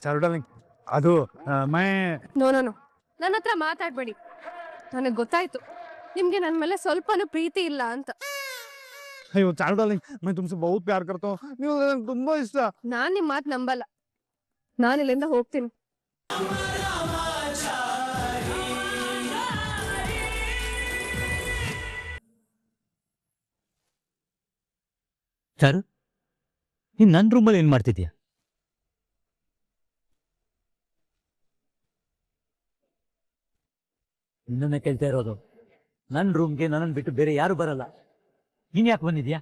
ಚಾರು darling ಅದು ಮೈ no no no, ನನ್ನ ಹತ್ರ ಮಾತಾಡ್ಬೇಡಿ. ನನಗೆ ಗೊತ್ತಾಯ್ತು ನಿಮ್ಗೆ ನನ್ನ ಮೇಲೆ ಸ್ವಲ್ಪನೂ ಪ್ರೀತಿ ಇಲ್ಲ ಅಂತ. ಅಯ್ಯೋ ಚಾರು ಡಾರ್ಲಿಂಗ್ मैं तुमसे बहुत प्यार करता हूँ, ನೀವು ನನಗೆ ತುಂಬಾ ಇಷ್ಟ. ನಾನ್ ನಿಮ್ ಮಾತು ನಂಬಲ್ಲ. ನಾನು ಇಲ್ಲಿಂದ ಹೋಗ್ತೀನಿ. ಚಾರು, ನೀನ್ ನನ್ನ ರೂಮಲ್ಲಿ ಏನ್ ಮಾಡ್ತಿದ್ಯಾ? ನಿನ್ನನ್ನೇ ಕೇಳ್ತಾ ಇರೋದು. ನನ್ನ ರೂಮ್ಗೆ ನನ್ನನ್ನು ಬಿಟ್ಟು ಬೇರೆ ಯಾರು ಬರಲ್ಲ. ನೀನ್ ಯಾಕೆ ಬಂದಿದ್ಯಾ?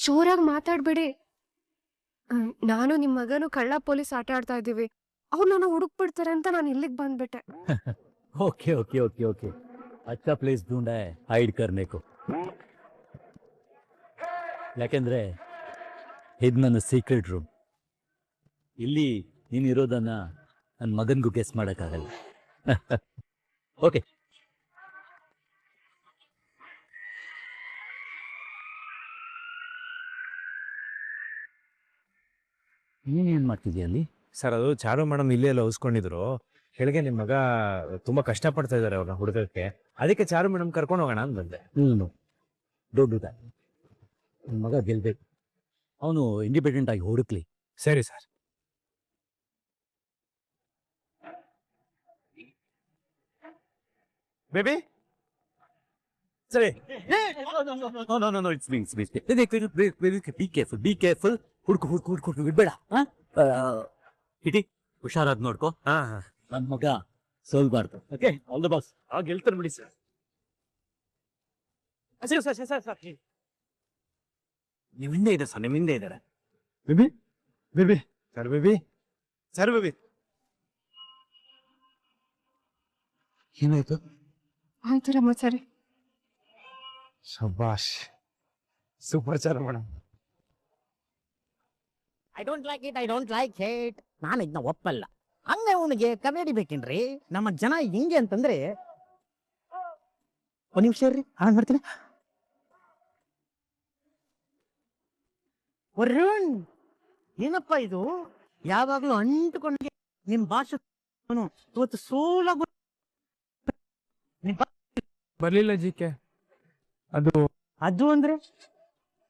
ಜೋರಾಗಿ ಮಾತಾಡ್ಬೇಡಿ. ನಾನು ನಿಮ್ ಮಗನು ಕಳ್ಳ ಪೊಲೀಸ್ ಆಟ ಆಡ್ತಾ ಇದ್ದೀವಿ. ಅವ್ರು ನನ್ನ ಹುಡುಕ್ಬಿಡ್ತಾರೆ ಅಂತ ನಾನು ಇಲ್ಲಿಗೆ ಬಂದ್ಬಿಟ್ಟೆ. ओके ओके ओके ओके, अच्छा प्लेस ढूंढा है हाइड करने को. ಯಾಕೆಂದ್ರೆ ಇದು ನನ್ನ ಸೀಕ್ರೆಟ್ ರೂಮ್. ಇಲ್ಲಿ ನೀನಿರೋದನ್ನ ನನ್ನ ಮಗನಿಗೂ ಗೆಸ್ ಮಾಡೋಕ್ಕಾಗಲ್ಲ. ಓಕೆ, ನೀನೇನು ಮಾಡ್ತಿದ್ಯಾ ಅಲ್ಲಿ? ಸರ್ ಅದು ಚಾರು ಮೇಡಮ್ ಇಲ್ಲೇ ಎಲ್ಲ ಉಸ್ಕೊಂಡಿದ್ರು. ಕೆಳಗೆ ನಿಮ್ಮ ಮಗ ತುಂಬಾ ಕಷ್ಟ ಪಡ್ತಾ ಇದಾರೆ ಅವ್ರನ್ನ ಹುಡುಗಕ್ಕೆ, ಅದಕ್ಕೆ ಚಾರು ಮೇಡಮ್ ಕರ್ಕೊಂಡು ಹೋಗೋಣ ಅಂತ ಬಂದೆ. ದೊಡ್ಡದ ನನ್ನ ಮಗ ಗೆಲ್ಬೇಕು. ಅವನು ಇಂಡಿಪೆಂಡೆಂಟ್ ಆಗಿ ಹುಡುಕ್ಲಿ. ಸರಿ ಸರ್. ಬೇಬಿ ಸರಿ. Be careful. ಹುಡ್ಕು ಬಿಡ್ಬೇಡ. ಇಟಿ ಹುಷಾರಾಗಿ ನೋಡ್ಕೋ. ನನ್ನ ಮಗ ಸೋಲ್ಬಾರ್ದು. Okay, all the best. ಗೆಲ್ತಾರೆ ಬಿಡಿ ಸರ್. ಸರ್ ನಿಮ್ ಹಿಂದೆ ಇದೆ ಸರ್, ನಿಮ್ ಹಿಂದೆ ಇದ್ದಾರೆ. Baby baby sir, baby sir, baby ಏನಾಯ್ತು? ಆಯ್ತು ರಮ್ಮ, ಸರಿ. ಶಬಾಷ್, super Charu madam. I don't like it. ನಾನು ಇದನ್ನ ಒಪ್ಪಲ್ಲ. ಹಂಗೆ ಅವನಿಗೆ ಕಬಡ್ಡಿ ಬೇಕೇನ್ರಿ? ನಮ್ಮ ಜನ ಹಿಂಗೆ ಅಂತಂದ್ರೆ ಒಂದ್ ನಿಮಿಷ ಇರ್ರಿ, ಆನ್ ಮಾಡ್ತೀನಿ. ವರುಣ್, ಏನಪ್ಪ ಇದು? ಯಾವಾಗ್ಲೂ ಅಂಟುಕೊಂಡ್ಗೆ ನಿಮ್ ಭಾಷೆ ಇವತ್ತು ಸೋಲ ಬರ್ಲಿಲ್ಲ ಜಿಕೆ. ಅದು ಅಂದ್ರೆ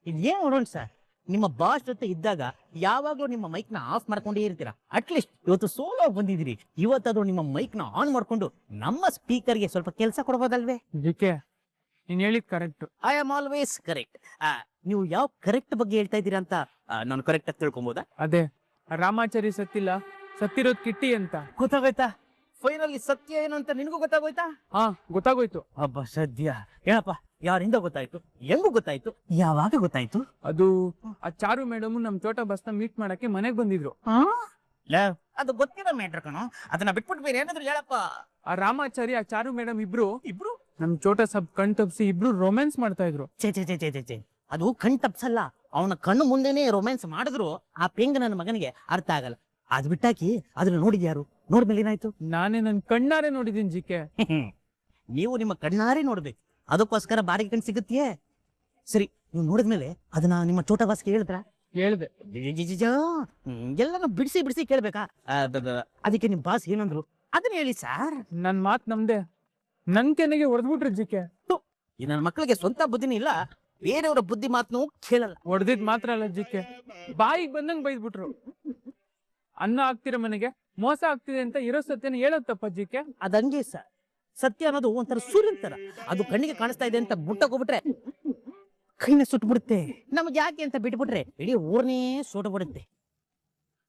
ಇದೇನ್ ವರುಣ್ ಸರ್? ನಿಮ್ಮ ಬಾಸ್ ಜೊತೆ ಇದ್ದಾಗ ಯಾವಾಗ್ಲೂ ನಿಮ್ಮ ಮೈಕ್ ನ ಆಫ್ ಮಾಡ್ಕೊಂಡೇ ಇರ್ತೀರಾ. ಅಟ್ಲೀಸ್ಟ್ ಇವತ್ತು ಸೋಲೋ ಬಂದಿದ್ದೀರಿ, ಇವತ್ತಾದ್ರೂ ನಿಮ್ಮ ಮೈಕ್ ನ ಆನ್ ಮಾಡ್ಕೊಂಡು ನಮ್ಮ ಸ್ಪೀಕರ್ಗೆ ಸ್ವಲ್ಪ ಕೆಲಸ ಕೊಡ್ಬೋದಲ್ವೇ? ಜಿಕೆ ನೀನ್ ಹೇಳಿದ್ correct. I am always correct. ನೀವು ಯಾವ ಕರೆಕ್ಟ್ ಬಗ್ಗೆ ಹೇಳ್ತಾ ಇದ್ದೀರಾ ಅಂತ ನಾನು ಕರೆಕ್ಟ್ ಆಗಿ ತಿಳ್ಕೊಬೋದಾ? ಅದೇ ರಾಮಾಚಾರಿ ಸತ್ತಿಲ್ಲ, ಸತ್ತಿರೋದ್ ಕಿಟ್ಟಿ ಅಂತ. ಗೊತ್ತಾಗೋಯ್ತಾ? ಫೈನಲಿ ಸತ್ಯ ಏನು ಅಂತ ನಿನಗೂ ಗೊತ್ತಾಗೋಯ್ತಾ? ಹಾ, ಗೊತ್ತಾಗೋಯ್ತು. ಹಬ್ಬ ಸದ್ಯ. ಏನಪ್ಪ, ಯಾರಿಂದ ಗೊತ್ತಾಯ್ತು? ಹೆಂಗೂ ಗೊತ್ತಾಯ್ತು? ಯಾವಾಗ ಗೊತ್ತಾಯ್ತು? ಅದು ಆ ಚಾರು ಮೇಡಮ್ ನಮ್ ಚೋಟ ಬಸ್ನ ಮೀಟ್ ಮಾಡಕ್ಕೆ ಮನೆಗ್ ಬಂದಿದ್ರು. ಅದು ಗೊತ್ತಿರೋ ಮ್ಯಾಟ್ರ್ ಕಣೋ, ಅದನ್ನ ಬಿಟ್ಬಿಟ್ಟು ಬೇರೆ ಏನಾದ್ರು ಹೇಳಪ್ಪ. ಆ ರಾಮಾಚಾರಿ ಆ ಚಾರು ಮೇಡಮ್ ಇಬ್ರು ನಮ್ ಚೋಟ ಸಬ್ ಕಣ್ ತಪ್ಸಿ ಇಬ್ರು ರೊಮ್ಯಾನ್ಸ್ ಮಾಡ್ತಾ ಇದ್ರು. ಚೇ ಅದು ಕಣ್ ತಪ್ಸಲ್ಲ. ಅವನ ಕಣ್ಣು ಮುಂದೆನೆ ರೊಮ್ಯಾನ್ಸ್ ಮಾಡಿದ್ರು ಆ ಪೇಂಗ ನನ್ನ ಮಗನಿಗೆ ಅರ್ಥ ಆಗಲ್ಲ. ಅದ್ ಬಿಟ್ಟಾಕಿ ಅದನ್ನ ನೋಡಿದ್ಯಾರು? ನೋಡ್ಮೇಲೆ ಏನಾಯ್ತು? ನಾನೇ ನನ್ ಕಣ್ಣಾರೆ ನೋಡಿದೀನಿ ಜಿಕೆ. ನೀವು ನಿಮ್ಮ ಕಣ್ಣಾರೆ ನೋಡ್ಬೇಕು, ಅದಕ್ಕೋಸ್ಕರ ಬಾರಿಗೆ ಕಣ್ ಸಿಗುತ್ತೆಯೇ? ಸರಿ, ನೀವು ನೋಡಿದ್ಮೇಲೆ ಅದನ್ನ ನಿಮ್ಮ ಚೋಟ ಬಾಸ್ಗೆ ಹೇಳಿದ್ರ? ಹೇಳ್ದೆ. ಎಲ್ಲಾನು ಬಿಡಿಸಿ ಕೇಳ್ಬೇಕಾ? ಅದಕ್ಕೆ ನಿಮ್ ಬಾಸ್ ಏನಂದ್ರು ಅದನ್ನ ಹೇಳಿ ಸರ್. ನನ್ ಮಾತ್ ನಮ್ದೆ, ನನ್ ಕೆನೆಗೆ ಹೊಡೆದ್ಬಿಟ್ರು ಜಿಕೆ. ಈ ನನ್ನ ಮಕ್ಕಳಿಗೆ ಸ್ವಂತ ಬುದ್ಧಿನೇ ಇಲ್ಲ, ಬೇರೆಯವರ ಬುದ್ಧಿ ಮಾತನ್ನು ಕೇಳಲ್ಲ. ಹೊಡೆದಿದ್ ಮಾತ್ರ ಅಲ್ಲ ಜಿಕೆ, ಬಾಯಿಗೆ ಬಂದಂಗ್ ಬೈದ್ಬಿಟ್ರು. ಅನ್ನ ಆಗ್ತಿರೋ ಮನೆಗೆ ಮೋಸ ಆಗ್ತಿದೆ ಅಂತ ಇರೋ ಸತ್ಯನ ಹೇಳೋದ್ ತಪ್ಪ ಜಿಕೆ? ಅದಂಗೆ ಸರ್, ಸತ್ಯ ಅನ್ನೋದು ಒಂಥರ ಸೂರ್ಯನ ತರ. ಅದು ಕಣ್ಣಿಗೆ ಕಾಣಿಸ್ತಾ ಇದೆ ಅಂತ ಮುಟ್ಟಕೋಗ್ಬಿಟ್ರೆ ಕೈನ ಸುಟ್ಟು ಬಿಡುತ್ತೆ. ನಮ್ಗೆ ಯಾಕೆ ಅಂತ ಬಿಟ್ಬಿಟ್ರೆ ಇಡೀ ಊರ್ನೇ ಸೋಟ ಬಿಡುತ್ತೆ.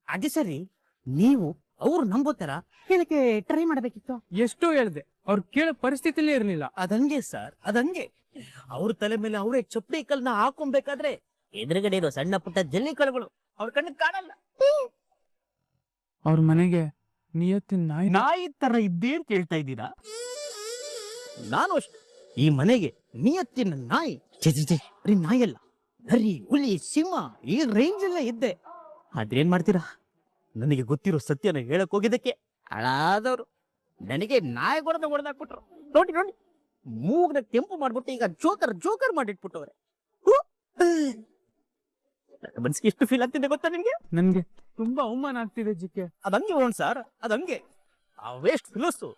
ಅದೇ ಸರಿ, ನೀವು ಅವ್ರು ನಂಬೋ ತರ ಏನಕ್ಕೆ ಟ್ರೈ ಮಾಡ್ಬೇಕಿತ್ತು? ಎಷ್ಟು ಹೇಳ್ದೆ, ಅವ್ರು ಕೇಳೋ ಪರಿಸ್ಥಿತಿಲೇ ಇರ್ಲಿಲ್ಲ. ಅದಂಗೆ ಸರ್, ಅದಂಗೆ. ಅವ್ರ ತಲೆ ಮೇಲೆ ಅವರೇ ಚಪ್ಪಡಿ ಕಲ್ನ ಹಾಕೊಬೇಕಾದ್ರೆ ಎದುರುಗಡೆ ಇರೋ ಸಣ್ಣ ಪುಟ್ಟ ಜಲ್ಲಿ ಕಲ್ಗಳು ಅವ್ರ ಕಣ್ಣಿಗೆ ಕಾಣಲ್ಲ. ಅವ್ರ ಮನೆಗೆ ನಿಯತ್ತಿನ ನಾಯಿ ತರ ಇದ್ದೇ ಅಂತ ಹೇಳ್ತಾ ಇದ್ದೀರಾ? ನಾನು ಅಷ್ಟೇ, ಈ ಮನೆಗೆ ನಿಯತ್ತಿನ ನಾಯಿ. ಬರೀ ನಾಯಿ ಅಲ್ಲ, ನರಿ, ಹುಲಿ, ಸಿಂಹ, ಈ ರೇಂಜ್ ಎಲ್ಲ ಇದ್ದೆ. ಅದೇನ್ ಮಾಡ್ತೀರಾ? ನನಗೆ ಗೊತ್ತಿರೋ ಸತ್ಯನ ಹೇಳಕ್ ಹೋಗಿದ್ದಕ್ಕೆ ಹಾಳಾದವ್ರು ನನಗೆ ನಾಯಿ ಹೊಡೆದಾಕ್ಬಿಟ್ರು. ನೋಡಿ ಮೂಗ್ನ ಕೆಂಪು ಮಾಡ್ಬಿಟ್ಟು ಈಗ ಜೋಕರ್ ಮಾಡಿಟ್ಬಿಟ್ಟವ್ರೆ. ಮನ್ಸಿಗೆ ಎಷ್ಟು ಫೀಲ್ ಆಗ್ತಿದೆ ಗೊತ್ತಾ ನಿಮ್ಗೆ? ನನ್ಗೆ ತುಂಬಾ ಅವಮಾನ ಆಗ್ತಿದೆ ಜಿಕೆ. ಅದಂಗೆ ಬರೋಣ ಸರ್, ಅದಂಗೆ. ಆ ವೇಸ್ಟ್ ಫಿಲೋಸು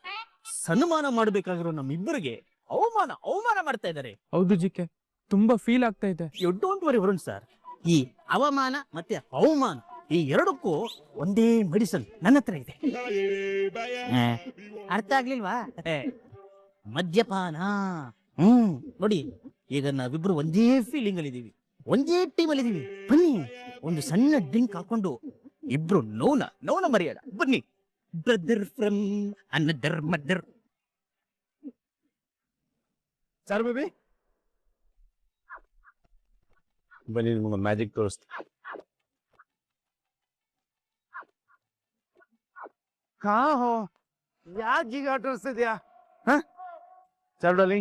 ಸನ್ಮಾನ ಮಾಡ್ಬೇಕಾಗಿರೋ ನಮ್ಮಿಬ್ಬರಿಗೆ ಅವಮಾನ ಅವಮಾನ ಮಾಡ್ತಾ ಇದ್ದಾರೆ. ಹೌದು ಜಿಕೆ, ತುಂಬಾ ಫೀಲ್ ಆಗ್ತಾ ಇದೆ. You don't worry Varun sir. ಈ ಅವಮಾನ ಮತ್ತೆ ಅವಮಾನ ಈ ಎರಡಕ್ಕೂ ಒಂದೇ ಮೆಡಿಸನ್ ನನ್ನ ಹತ್ರ ಇದೆ. ಅರ್ಥ ಆಗ್ಲಿಲ್ವಾ? ಮದ್ಯಪಾನ. ನೋಡಿ, ಈಗ ನಾವಿಬ್ರು ಒಂದೇ ಫೀಲಿಂಗ್ ಅಲ್ಲಿ ಇದೀವಿ, ಒಂದೇ ಟೀಮ್ ಅಲ್ಲಿ ಇದೀವಿ. ಬನ್ನಿ, ಒಂದು ಸಣ್ಣ ಡ್ರಿಂಕ್ ಹಾಕೊಂಡು ಇಬ್ರು ನೋನ ಮರೆಯೋಣ. ಬನ್ನಿ, brother from another mother. Sir baby ಬನ್ನಿ, ನಿಮ್ಗೆ ಮ್ಯಾಜಿಕ್ ತೋರಿಸ್ತೀನಿ. ಹಾ ಹೋ, ಯಾಕೆ ಈಗ ಆಟೋಡಿಸ್ತಿದ್ಯಾ? ಚಾರ್ಡಲಿ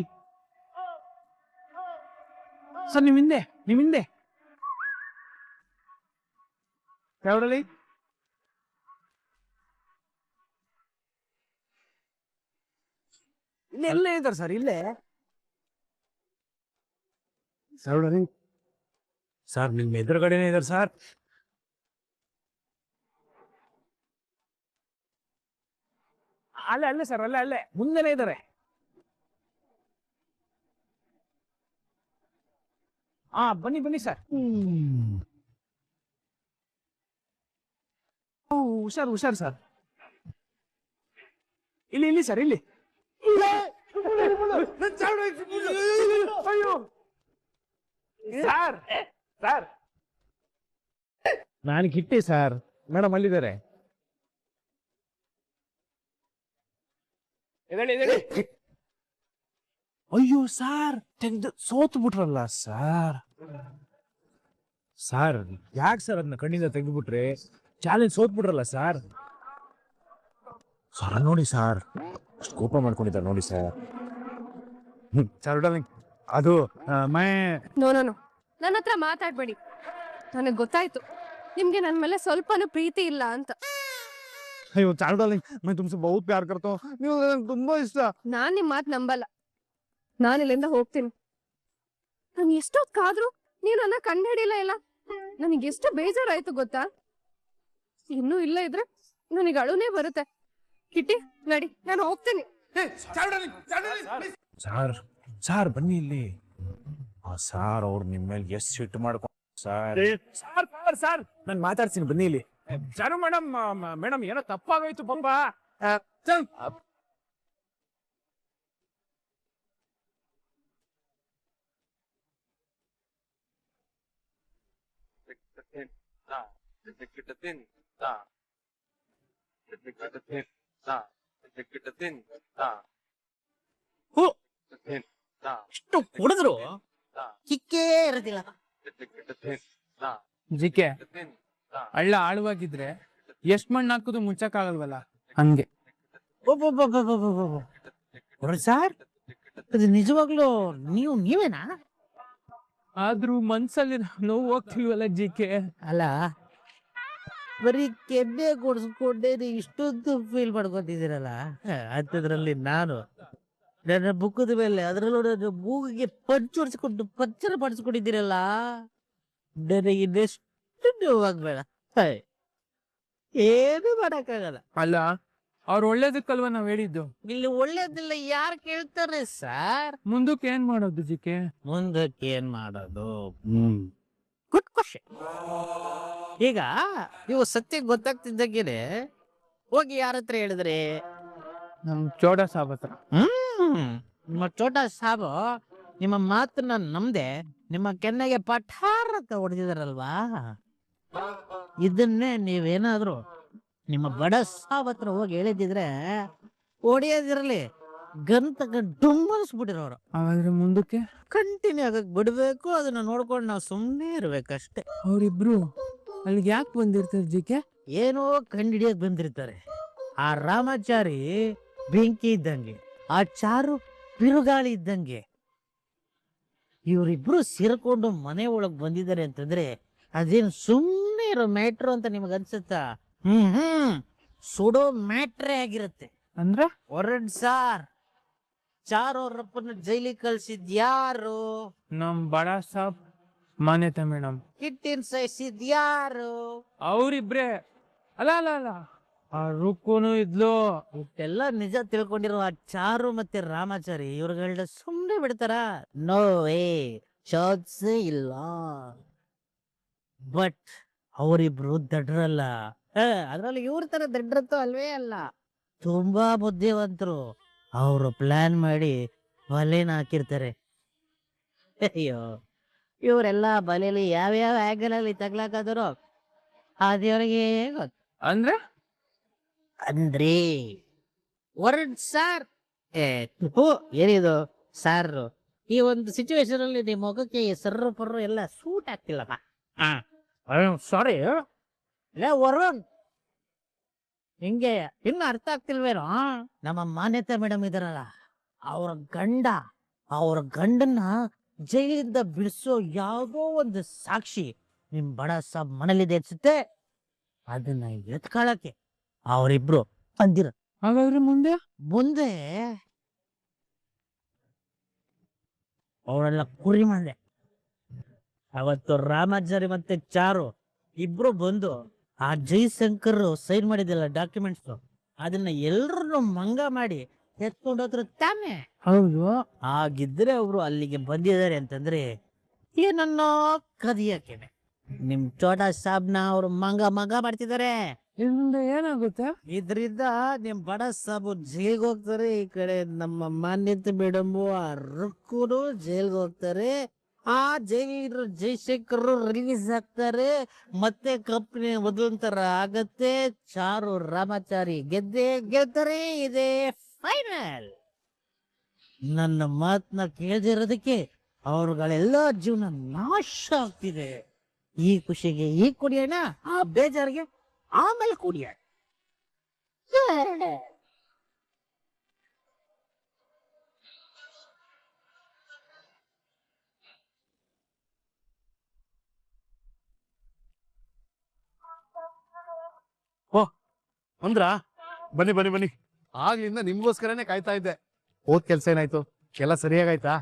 ಸರ್ ನಿಮ್ ಹಿಂದೆ ಚಾರ್ಡಲಿ ಇಲ್ಲೇ ಇದ್ದಾರೆ ಸರ್, ಇಲ್ಲೇ. ಚಾರ್ಡಲಿ ಸರ್ ನಿಮ್ ಎದುರುಗಡೆನೇ ಇದ್ದಾರೆ ಸರ್. ಅಲ್ಲೇ ಸರ್, ಅಲ್ಲೇ ಮುಂದೆನೇ ಇದ್ದಾರೆ. ಬನ್ನಿ ಸರ್. ಹುಷಾರು ಸರ್. ಇಲ್ಲಿ ಸರ್, ಇಲ್ಲಿ. ಸರ್ ನಾನು ಕಿಟ್ಟಿ ಸರ್, ಮೇಡಮ್ ಅಲ್ಲಿದ್ದಾರೆ. ಅಯ್ಯೋ ಸರ್, ತೆಗ್ದು ಸೋತು ಬಿಟ್ರಲ್ಲ ಸರ್. ಸರ್ ಯಾಕೆ ಸರ್ ಅದನ್ನ ಕಣ್ಣಿಂದ ತೆಗೆದ್ಬಿಟ್ರೆ? ಚಾಲೆಂಜ್ ಸೋತ್ ಬಿಟ್ರಲ್ಲ ಸರ್. ಸರ್ ನೋಡಿ ಸರ್, ಅಷ್ಟು ಕೋಪ ಮಾಡ್ಕೊಂಡಿದ್ದಾರೆ ನೋಡಿ ಸರ್. ಚಾರ್ಡಲಿ ಅದು ಮೈ ನೋ ನನ್ನ ಹತ್ರ ಮಾತಾಡ್ಬೇಡಿ. ನನಗೆ ಗೊತ್ತಾಯ್ತು ನಿಮ್ಗೆ ನನ್ನ ಮೇಲೆ ಸ್ವಲ್ಪನೂ ಪ್ರೀತಿ ಇಲ್ಲ ಅಂತ. ಅಯ್ಯೋ ಚಾರ್ಡಲಿ, ಮೈ ತುಮ್ಸೆ ಬಹುತ್ ಪ್ಯಾರ್ ಕರ್ತಾ ಹೂಂ, ನೀವು ನಂಗೆ ತುಂಬಾ ಇಷ್ಟ. ನಾನ್ ನಿಮ್ ಮಾತು ನಂಬಲ್ಲ. ನಾನು ಇಲ್ಲಿಂದ ಹೋಗ್ತೀನಿ. ನಾನು ಎಷ್ಟೊತ್ತಾದ್ರೂ ನೀವು ನನ್ನ ಕಂಡುಹಿಡಿಯಲ್ಲ ಇಲ್ಲ. ನನಗೆ ಎಷ್ಟು ಬೇಜಾರಾಯ್ತು ಗೊತ್ತಾ? ಇನ್ನೂ ಇಲ್ಲ ಇದ್ರೆ ನನಗೆ ಅಳುನೇ ಬರುತ್ತೆ. ಕಿಟ್ಟಿ ನಡಿ, ನಾನು ಹೋಗ್ತೀನಿ. ಸರ್ ಬನ್ನಿ ಇಲ್ಲಿ. ಸಾರ್ ಅವ್ರು ನಿಮ್ಮ ಮೇಲೆ ಎಷ್ಟು ಸಿಟ್ಟು ಮಾಡ್ಕೊಂಡು ಸರ್ ನಾನು ಮಾತಾಡ್ತೀನಿ, ಬನ್ನಿ ಇಲ್ಲಿ. ಚಾರು ಮೇಡಮ್ ಏನೋ ತಪ್ಪಾಗೋಯ್ತು ಪಾಪ. ಇಷ್ಟು ಕುಡಿದ್ರು ಚಿಕ್ಕೇ ಇರೋದಿಲ್ಲ. ಜಿಕೆ, ಹಳ್ಳ ಆಳವಾಗಿದ್ರೆ ಎಷ್ಟ್ ಮಣ್ಣು ಹಾಕುದು ಮುಚ್ಚಕ್ಕಾಗಲ್ವಲ್ಲ, ಹಂಗೆ. ಸರ್, ಅದು ನಿಜವಾಗ್ಲೂ ನೀವೇನಾ? ಆದ್ರೂ ಮನ್ಸಲ್ಲಿ ನೋವು ಹೋಗ್ತಿಲ್ವಲ್ಲ ಜಿಕೆ. ಅಲ್ಲ, ಬರೀ ಕೆಬ್ಬೆ ಕೊಡಿಸ್ಕೊಂಡೇ ಇಷ್ಟೊಂದು ಫೀಲ್ ಮಾಡ್ಕೊತಿದ್ದೀರಲ್ಲ. ಅಂಥದ್ರಲ್ಲಿ ನಾನು ನನ್ನ ಬುಕ್ಕದ ಮೇಲೆ ಅದರಲ್ಲೂ ನನ್ನ ಮೂಗಿಗೆ ಪಂಚು ಹೊಡಿಸ್ಕೊಂಡು ಪಚ್ಚರ ಪಡಿಸ್ಕೊಂಡಿದ್ದೀರಲ್ಲ, ನನಗೆ ಇನ್ನೆಷ್ಟು ನೋವಾಗ್ಬೇಡ. ಏನು ಮಾಡಕ್ಕಾಗಲ್ಲ. ಅಲ್ಲ, ಅವ್ರು ಒಳ್ಳೇದಕ್ಕಲ್ವ ನಾವ್ ಹೇಳಿದ್ದು. ಇಲ್ಲಿ ಒಳ್ಳೇದಿಲ್ಲ ಯಾರು ಕೇಳ್ತಾರೆ ಸರ್? ಮುಂದಕ್ಕೆ ಏನ್ ಮಾಡೋದು ಜಿಕೆ? ಮುಂದಕ್ಕೆ ಏನ್ ಮಾಡೋದು? Good question. ಈಗ ನೀವು ಸತ್ಯ ಗೊತ್ತಾಗ್ತಿದ್ದಾಗೇನೆ ಹೋಗಿ ಯಾರ ಹತ್ರ ಹೇಳಿದ್ರಿ? ನಮ್ ಚೋಡ ಸಾಬ್ ಹತ್ರ. ನಿಮ್ಮ ಚೋಟ ಸಾಬು ನಿಮ್ಮ ಮಾತನ್ನ ನಂಬದೆ ನಿಮ್ಮ ಕೆನ್ನೆಗೆ ಪಠಾರ ಅಂತ ಹೊಡೆದಿದಾರಲ್ವಾ? ಇದನ್ನೇ ನೀವೇನಾದ್ರೂ ನಿಮ್ಮ ಬಡ ಸಾಬ್ ಹತ್ರ ಹೋಗಿ ಹೇಳಿದ್ರೆ ಹೊಡೆಯೋದಿರಲಿ, ಗನ್ ತಗೊಂಡು ಡುಮ್ಮನಿಸ್ಬಿಟ್ಟಿರೋರು. ಹಾಗಾದ್ರೆ ಮುಂದಕ್ಕೆ ಕಂಟಿನ್ಯೂ ಆಗಕ್ ಬಿಡ್ಬೇಕು, ಅದನ್ನ ನೋಡ್ಕೊಂಡು ನಾವು ಸುಮ್ಮನೆ ಇರ್ಬೇಕಷ್ಟೇ. ಅವ್ರಿಬ್ರು ಅಲ್ಲಿಗೆ ಯಾಕೆ ಬಂದಿರ್ತಾರೆ ಜಿಕೆ? ಏನೋ ಕಂಡಿಡಿಯಕ್ ಬಂದಿರ್ತಾರೆ. ಆ ರಾಮಾಚಾರಿ ಬೆಂಕಿ ಇದ್ದಂಗೆ, ಆ ಚಾರು ಬಿರುಗಾಳಿ ಇದ್ದಂಗೆ. ಇವರಿಬ್ರು ಸೇರ್ಕೊಂಡು ಮನೆ ಒಳಗ್ ಬಂದಿದ್ದಾರೆ ಅಂತಂದ್ರೆ ಅದೇನು ಸುಮ್ಮನೆ ಇರೋ ಮ್ಯಾಟ್ರು ಅಂತ ನಿಮಗ್ ಅನ್ಸುತ್ತಾ? ಸುಡೋ ಮ್ಯಾಟ್ರೇ ಆಗಿರುತ್ತೆ. ಅಂದ್ರೆ ಹೊರಡ್ ಸಾರ್, ಚಾರು ಅವ್ರಪ್ಪನ ಜೈಲಿಗೆ ಕಳ್ಸಿದ್ಯಾರು? ನಮ್ ಬಡ ಸಾಬ್ ಮಾನ್ಯತೆ ಮೇಡಮ್. ಕಿಟ್ಟಿನ್ ಸಾಯಿಸಿದ್ಯಾರು? ಅವ್ರಿಬ್ರೇ ಅಲ್ಲ ಅಲ್ಲ ಅಲ್ಲ ಆ ರುಕ್ಕುನು ಇದ್ಲು. ಇಷ್ಟೆಲ್ಲ ನಿಜ ತಿಳ್ಕೊಂಡಿರೋ ಆ ಚಾರು ಮತ್ತೆ ರಾಮಾಚಾರಿ ಇವ್ರುಗಳನ್ನ ಸುಮ್ಮನೆ ಬಿಡ್ತಾರ? ನೋ ವೇ, ಚಾನ್ಸೇ ಇಲ್ಲ. ಬಟ್ ಅವರಿಬ್ರು ದಡ್ರಲ್ಲ. ಅದ್ರಲ್ಲಿ ಇವ್ರ ತರ ದಡ್ರತ್ತೂ ಅಲ್ವೇ ಅಲ್ಲ. ತುಂಬಾ ಬುದ್ಧಿವಂತರು. ಅವರು ಪ್ಲಾನ್ ಮಾಡಿ ಬಲೆನ ಹಾಕಿರ್ತಾರೆ. ಅಯ್ಯೋ, ಇವರೆಲ್ಲ ಬಲೆಲಿ ಯಾವ್ಯಾವ ಆಂಗಲ್ ಅಲ್ಲಿ ತಗ್ಲಾಕಾದ್ರು ಅದೇವ್ರಿಗೆ ಗೊತ್ತು. ಅಂದ್ರೆ ಅಂದ್ರೆ ವರ್ಡ್ ಸಾರ್. ಏನಿದು ಸಾರ್? ಈ ಒಂದು ಸಿಚುವೇಶನ್ ಅಲ್ಲಿ ನಿಮ್ಮ ಮುಖಕ್ಕೆ ಸರ್ರು ಪರ್ರು ಎಲ್ಲ ಸೂಟ್ ಆಗ್ತಿಲ್ಲಪ್ಪ. ಸಾರಿ. ವರುಣ್, ಹಿಂಗೆ ಇನ್ನು ಅರ್ಥ ಆಗ್ತಿಲ್ವೇನೋ? ನಮ್ಮ ಮಾನ್ಯತೆ ಮೇಡಮ್ ಇದಾರಲ್ಲ, ಅವ್ರ ಗಂಡನ್ನ ಜೈಲಿಂದ ಬಿಡಿಸೋ ಯಾವ್ದೋ ಒಂದು ಸಾಕ್ಷಿ ನಿಮ್ ಬಡ ಸಾಬ್ ಮನೇಲಿದೆ ಅನ್ಸುತ್ತೆ. ಅದನ್ನ ಎತ್ಕೊಳಕ್ಕೆ ಅವರಿಬ್ರು ಬಂದಿರ. ಹಾಗಾದ್ರೆ ಮುಂದೆ ಅವರೆಲ್ಲ ಕುರಿ ಮಂದೆ. ಅವತ್ತು ರಾಮಾಚಾರಿ ಮತ್ತೆ ಚಾರು ಇಬ್ರು ಬಂದು ಆ ಜೈಶಂಕರ್ ಸೈನ್ ಮಾಡಿದಿಲ್ಲ ಡಾಕ್ಯುಮೆಂಟ್ಸ್, ಅದನ್ನ ಎಲ್ರು ಮಂಗ ಮಾಡಿ ಎತ್ಕೊಂಡೋದ್ರು ತಾನೆ. ಹೌದು. ಹಾಗಿದ್ರೆ ಅವರು ಅಲ್ಲಿಗೆ ಬಂದಿದ್ದಾರೆ ಅಂತಂದ್ರೆ ಏನನ್ನೋ ಕದಿಯಕ್ಕೆ ನಿಮ್ ಚೋಟಾ ಸಾಬ್ನ ಅವ್ರು ಮಂಗ ಮಾಡ್ತಿದ್ದಾರೆ. ಇದ್ರಿಂದ ಏನಾಗುತ್ತೆ? ಇದ್ರಿಂದ ನಿಮ್ ಬಡ ಸಾಬು ಜೈಲ್ಗೆ ಹೋಗ್ತಾರೆ. ಈ ಕಡೆ ನಮ್ಮ ಮಾನ್ಯತೆ ಮೇಡಮು ಆ ರುಕ್ಕುನು ಜೈಲ್ಗೆ ಹೋಗ್ತಾರೆ. ಆ ಜೈಶಂಕರ್ ರಿಲೀಸ್ ಆಗ್ತಾರೆ. ಮತ್ತೆ ಕಂಪ್ನಿ ಮೊದಲಂತರ ಆಗತ್ತೆ. ಚಾರು ರಾಮಾಚಾರಿ ಗೆಲ್ತಾರೆ. ಇದೆ ಫೈನಲ್. ನನ್ನ ಮಾತನ್ನ ಕೇಳ್ದಿರೋದಕ್ಕೆ ಅವ್ರಗಳೆಲ್ಲ ಜೀವನ ನಾಶ ಆಗ್ತಿದೆ. ಈ ಖುಷಿಗೆ ಈ ಕುಡಿಯೋಣ, ಆ ಬೇಜಾರಿಗೆ ಆಮೇಲೆ ಕುಡಿಯೋಣ. ಅಂದ್ರ ಬನ್ನಿ ಬನ್ನಿ ಬನ್ನಿ, ಆಗ್ಲಿಂದ ನಿಮ್ಗೋಸ್ಕರನೇ ಕಾಯ್ತಾ ಇದ್ದೆ. ಹೋದ್ ಕೆಲ್ಸ ಏನಾಯ್ತು? ಎಲ್ಲ ಸರಿಯಾಗಾಯ್ತಾ?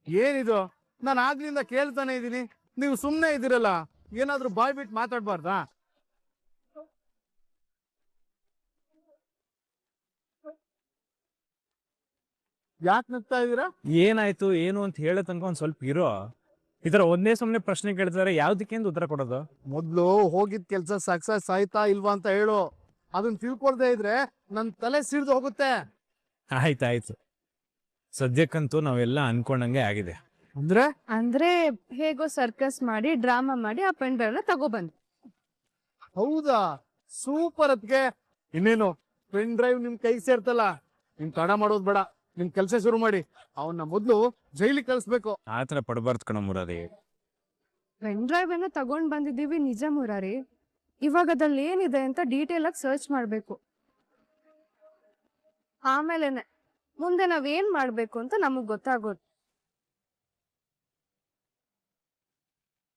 ಏನಿದು, ನಾನು ಆಗ್ಲಿಂದ ಕೇಳ್ತಾನೆ ಇದ್ದೀನಿ, ನೀವು ಸುಮ್ನೆ ಇದ್ದೀರಲ್ಲ. ಏನಾದ್ರೂ ಬಾಯ್ ಬಿಟ್ಟು ಮಾತಾಡ್ಬಾರ್ದಾ? ಯಾಕೆ ನಗ್ತಾ ಇದೀರಾ? ಏನಾಯ್ತು ಏನು ಅಂತ ಹೇಳೋ ತನಕ ಒಂದ್ ಸ್ವಲ್ಪ ಇರೋ. ಈ ತರ ಒಂದೇ ಸುಮ್ನೆ ಪ್ರಶ್ನೆ ಕೇಳ್ತಾರೆ, ಯಾವ್ದಕ್ಕೆ ಅಂತ ಉತ್ತರ ಕೊಡೋದು? ಮೊದ್ಲು ಹೋಗಿದ್ ಕೆಲ್ಸ ಸಕ್ಸಸ್ ಆಯ್ತಾ ಇಲ್ವಾ ಅಂತ ಹೇಳು. ಅದನ್ನ ತಿಳ್ಕೊಳ್ದೆ ಇದ್ರೆ ನನ್ ತಲೆ ಸಿಡ್ದು ಹೋಗುತ್ತೆ. ಆಯ್ತಾಯ್ತು, ಸದ್ಯಕ್ಕಂತೂ ನಾವೆಲ್ಲ ಅನ್ಕೊಂಡಂಗೆ ಆಗಿದೆ. ಅಂದ್ರೆ ಹೇಗೋ ಸರ್ಕಸ್ ಮಾಡಿ ಡ್ರಾಮಾ ಮಾಡಿ ಆ ಪೆನ್ ಡ್ರೈವ್ನ ತಗೊಬಂದ್. ಹೌದಾ, ಸೂಪರ್. ಅದ್ಕೆ ಇನ್ನೇನು ಪೆನ್ ಡ್ರೈವ್ ನಿಮ್ ಕೈಗೆ ಸೇರ್ತಲ್ಲ, ನಿಮ್ ತಡ ಮಾಡೋದ್ ಬೇಡ, ನಿಮ್ ಕೆಲ್ಸ ಶುರು ಮಾಡಿ. ಅವನ್ನ ಮೊದ್ಲು ಜೈಲಿಗೆ ಕಳಿಸ್ಬೇಕು. ಆತರ ಪಡಬಾರ್ದು ಕಣ ಮುರಾರಿ. ಪೆನ್ ಡ್ರೈವ್ ಅನ್ನ ತಗೊಂಡ್ ಬಂದಿದ್ದೀವಿ ನಿಜ ಮುರಾರಿ. ಇವಾಗ ಅದ್ರಲ್ಲಿ ಏನಿದೆ ಅಂತ ಡೀಟೇಲ್ ಆಗಿ ಸರ್ಚ್ ಮಾಡ್ಬೇಕು. ಆಮೇಲೆನೆ ಮುಂದೆ ನಾವೇನ್ ಮಾಡ್ಬೇಕು ಅಂತ ನಮಗ್ ಗೊತ್ತಾಗೋದು.